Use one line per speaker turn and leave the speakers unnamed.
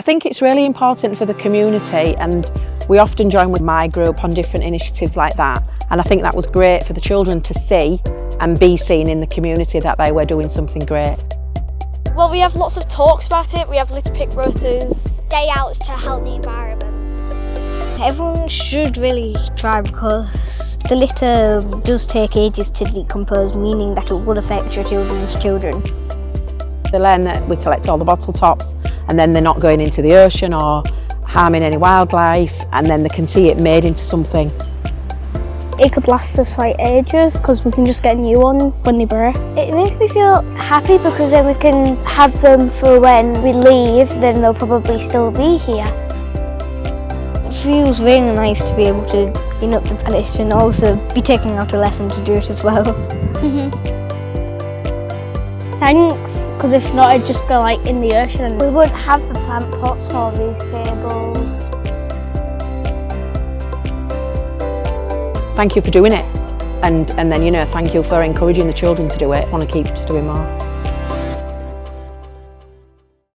I think it's really important for the community, and we often join with my group on different initiatives like that, and I think that was great for the children to see and be seen in the community that they were doing something great.
Well, we have lots of talks about it, we have litter pick rotas.
Day outs to help the environment.
Everyone should really try, because the litter does take ages to decompose, meaning that it would affect your children's children.
They learn that we collect all the bottle tops and then they're not going into the ocean or harming any wildlife, and then they can see it made into something.
It could last us like ages because we can just get new ones when they break.
It makes me feel happy because then we can have them for when we leave, then they'll probably still be here.
It feels really nice to be able to clean up the planet and also be taking out a lesson to do it as well.
Thanks, because if not I'd just go like in the ocean.
We wouldn't have the plant pots or these tables.
Thank you for doing it, and then, you know, thank you for encouraging the children to do it. I want to keep just doing more.